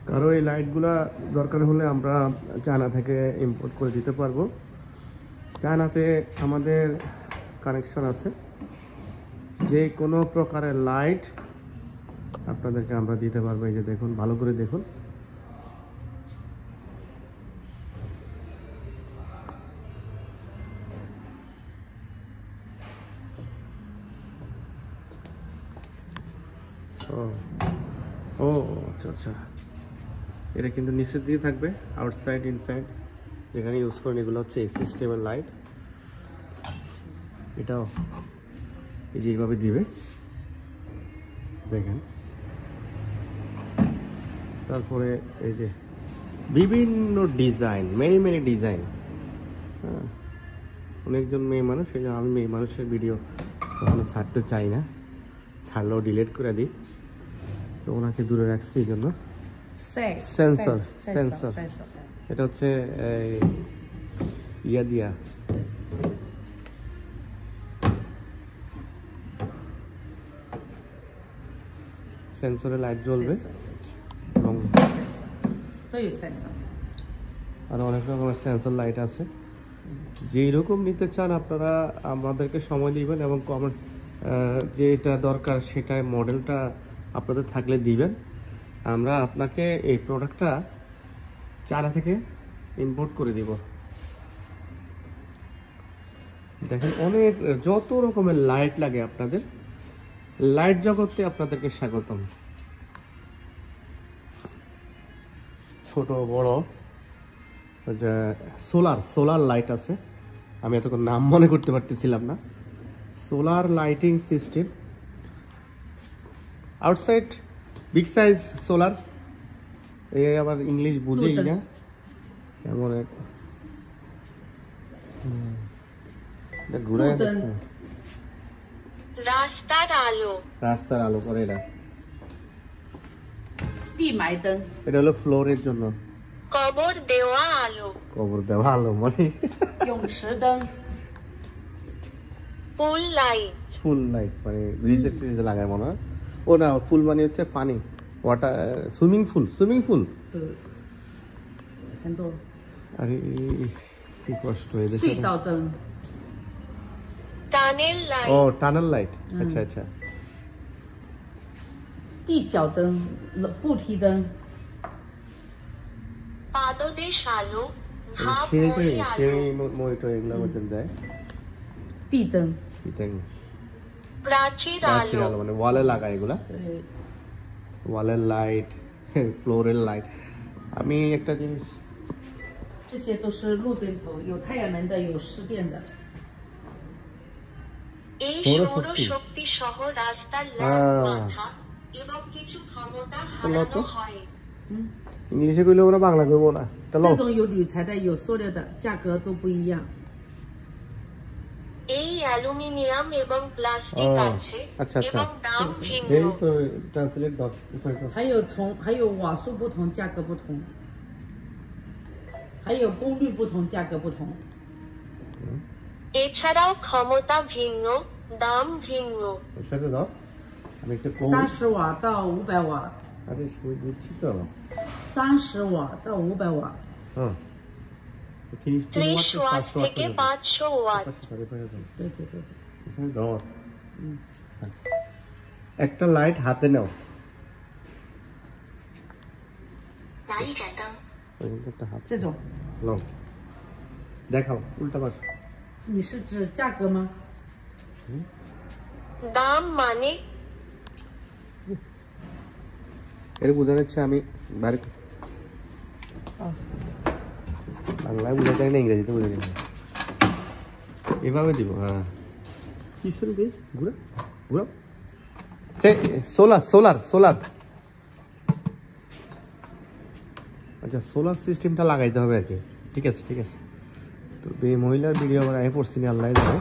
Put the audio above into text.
কারো এই লাইটগুলা দরকার হলে আমরা চায়না থেকে ইম্পোর্ট করে দিতে পারবো। চায়নাতে আমাদের কানেকশন আছে, যে কোনো প্রকারের লাইট আপনাদেরকে আমরা দিতে পারবো। এই যে দেখুন, ভালো করে দেখুন, ও আচ্ছা আচ্ছা, এটা কিন্তু নিচের দিকে থাকবে, আউটসাইড ইনসাইড যেখানে ইউজ করেন এগুলো হচ্ছে এই সিস্টেমের লাইট। এটাও এই যে এইভাবে দিবে, দেখেন। তারপরে এই যে বিভিন্ন ডিজাইন, মেনি ডিজাইন। হ্যাঁ, অনেকজন মেয়ে মানুষ, এই যে আমি মেয়ে মানুষের ভিডিও কখনো ছাড়তে চাই না, ছাড়লেও ডিলিট করে দিই, তো ওনাকে দূরে রাখছি এই জন্য। সেন্সর এটা হচ্ছে ইয়া দিয়া সেন্সরে লাইট জ্বলবে এবং আর অনেক রকমের সেন্সর লাইট আছে। যেই রকম নিতে চান আপনারা আমাদেরকে সময় দিবেন এবং কমেন্ট যেটা দরকার সেটা মডেলটা আপনাদের থাকলে দিবেন। আমরা আপনাকে এই প্রোডাক্টটা চায়না থেকে ইম্পোর্ট করে দিব। দেখেন, অনেক যত রকমের লাইট লাগে আপনাদের, লাইট জগতে আপনাদেরকে স্বাগতম। ছোট বড় যে সোলার লাইট আছে, আমি এতক্ষণ নাম মনে করতে পারতেছিলাম না। Solar lighting system, outside big size solar. এই আবার ইংলিশ বুঝেই না এমন এক ঘুরায় রাস্তার আলো করে এটা। এটা হলো ফ্লোরের জন্য, কবর দেওয়া আলো মানে ফুল লাইট মানে ব্রিজে ট্রিজে লাগায় মনে হয়। ও না, ফুল মানে হচ্ছে পানি, ওয়াটার, সুইমিং পুল। আরে কি কষ্ট এদেশে। ও টানেল লাইট, আচ্ছা আচ্ছা। মানে ওয়ালে লাগায় এগুলা, ওয়ালের লাইট, ফ্লোরের লাইট। আমি একটা জিনিস,这些都是路灯头，有太阳能的，有湿电的。এই সৌরশক্তি সহ রাস্তার ল্যাম্প মাথা এবং কিছু ক্ষমতা হারানো হয়। ইংলিশে কইলে ওরা বাংলা কইবো না।这种有铝材的，有塑料的，价格都不一样。এই অ্যালুমিনিয়াম এবং প্লাস্টিক আছে এবং দাম ভিন্ন। এই তো ট্রান্সলেট ডট।还有瓦数不同，价格不同。还有功率不同，价格不同。এছাড়াও ক্ষমতা ভিন্ন, দাম ভিন্ন। সেটা দাও, আমি একটা30瓦到500瓦。আরে শুই দিচ্ছি তো।30瓦到500瓦。হ্যাঁ, 30 ওয়াট থেকে 500 ওয়াট।对。দাও, একটা লাইট হাতে নাও।拿一盏灯。这种。নাও, দেখাও উল্টা পাশ।你是指价格吗？দাম মানে এর বোঝা যাচ্ছে আমি বাইরে বাংলায় বোঝা যায় না, ইংরেজিতে বোঝা যায় না। এভাবে দিব। হ্যাঁ, কিসের দিই ঘুরা ঘুরা সোলার। আচ্ছা, সোলার সিস্টেমটা লাগাইতে হবে আর কি। ঠিক আছে। তো এই মহিলার ভিডিও আবার আমি পড়ছি না, আল্লাহ জানে।